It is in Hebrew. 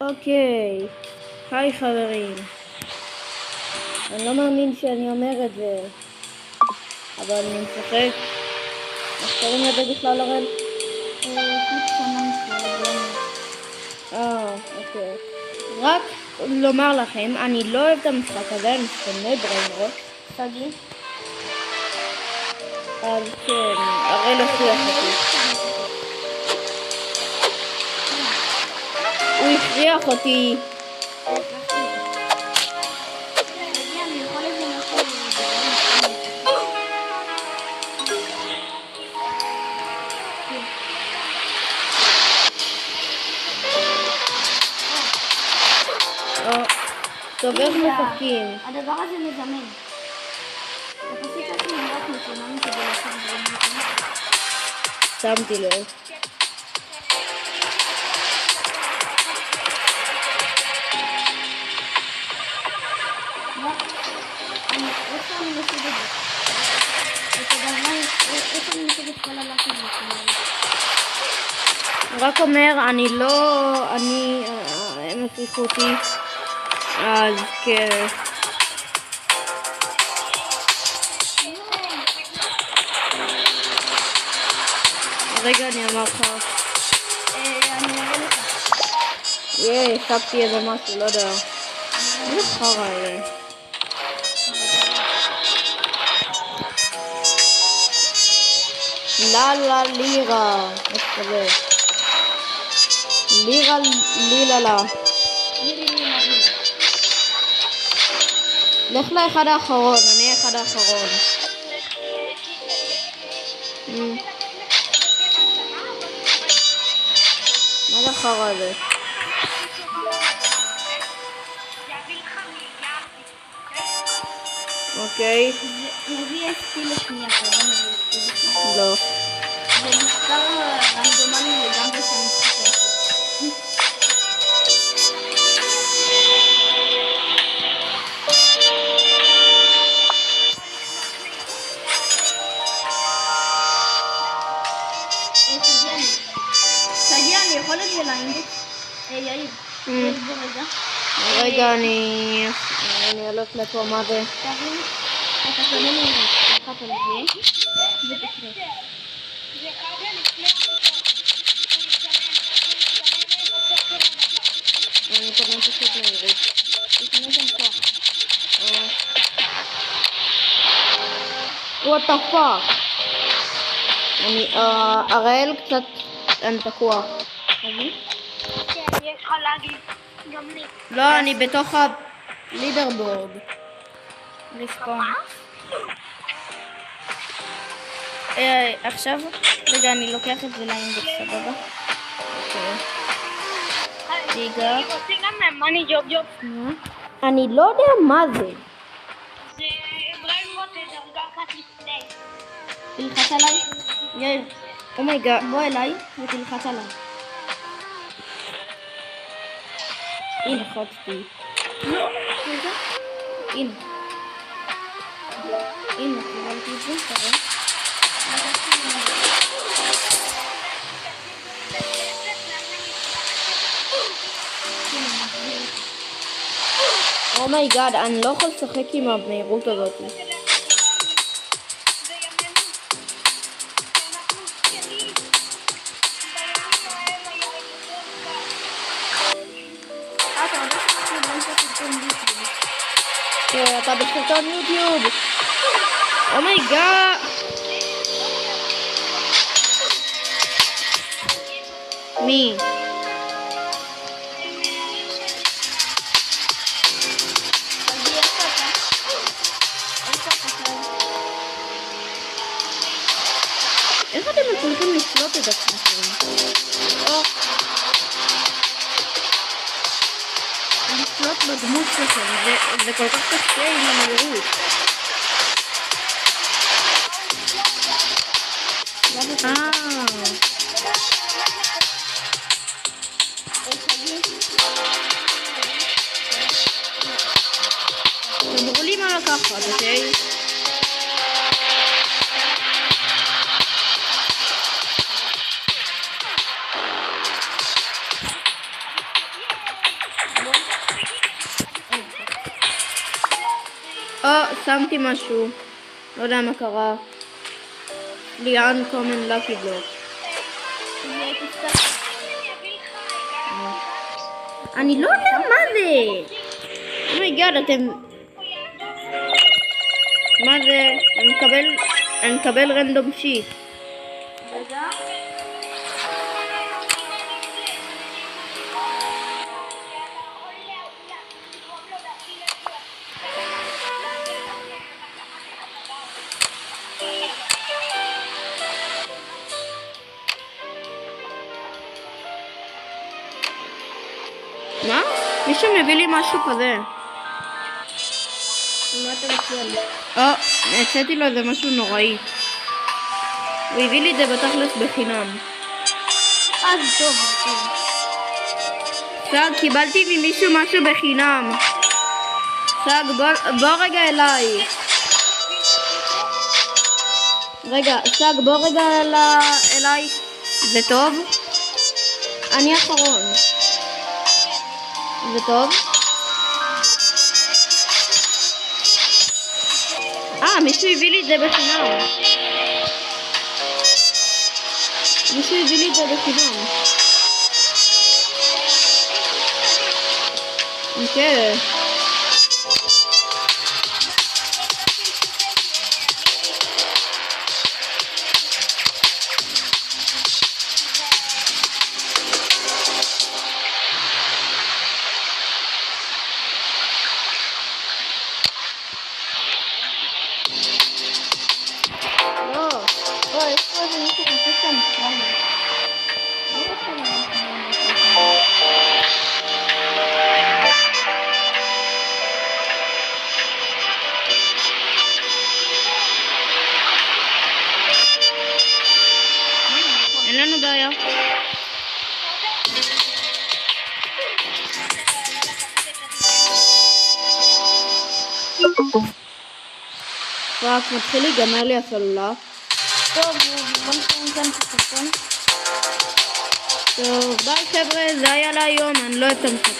אוקיי, היי חברים. אני לא מאמין שאני אומר את זה, אבל אני משחק. איך קוראים לזה בכלל הראל? אוקיי. רק לומר לכם, אני לא אוהב את המשחק הזה, אני שונא בריינרוט. תגיד. אז כן, הראל הכריח אותי. הוא הכריח אותי. טוב, איך משחקים? הדבר הזה מזמן. שמתי לב. רק אומר, הם הפריחו אותי, אז כן. רגע, אני אמר לך. אני אראה לך. השגתי איזה משהו, לא יודע. איזה חרא אלה. לירה לירה. איך כזה? לירה לילה. לך לאחד האחרון, אני אחד האחרון. מה זה חרא הזה? אוקיי. מביא אסקיל לשנייה, לא. זה מספר רנדומלי לגמרי שאני משחקת. תגיע, אני יכול את זה לאינדקס? יאיר, בוא רגע. רגע, אני הולך לפה, מה זה? תבין, אתה קונה לי לחת על זה, ותקרא. אני קונה פשוט מהירות. תקנה גם כוח. What the fuck? הראל קצת, אני תקוע. תבין? כן, יש לך להגיד, גם לי. לא, אני בתוך הלידרבורד. לספון. עכשיו, רגע, אני לוקח את זה לאינדקס, סבבה? רגע. עושים גם מאני ג'וב ג'וב. אני לא יודע מה זה. זה בריינרוט דרגה אחת לפני. תלחץ עליי? יאיר, אומייגה, בוא אליי ותלחץ עליי. הנה, חצתי. הנה. הנה, קיבלתי את זה, תראה. אומייגאד, אני לא יכול לשחק עם המהירות הזאת. אתה בסרטון יוטיוב. אומייגאד. מי? איך אתם מצליחים לשלוט את עצמכם? לשלוט בדמות שלכם, זה כל כך קשה עם המהירות. תאמרו לי מה לקחת, אוקיי? שמתי משהו, לא יודע מה קרה. לי uncommon lucky block. אני לא יודע מה זה. אומייגאד, אתם... מה זה? אני מקבל רנדום שיט. רגע. מה? מישהו מביא לי משהו כזה. מה אתה מציע לי? הצאתי לו איזה משהו נוראי. הוא הביא לי את זה בתכלס בחינם. זה טוב, זה טוב. סאג, קיבלתי ממישהו משהו בחינם. סאג, בוא רגע אליי. רגע, סאג, בוא רגע אליי. זה טוב? אני אחרון. זה טוב? מישהו הביא לי את זה בחינם. מישהו הביא לי את זה בחינם. אוקיי. יש פה איזה מישהו חושב שם סטריידר. לא רוצה אין לנו בעיה. רק מתחיל להיגמר לי הסלולר. טוב, בוא נסיים כאן את הסרטון. טוב, ביי חבר'ה, זה היה להיום, אני לא אוהב את המשחק.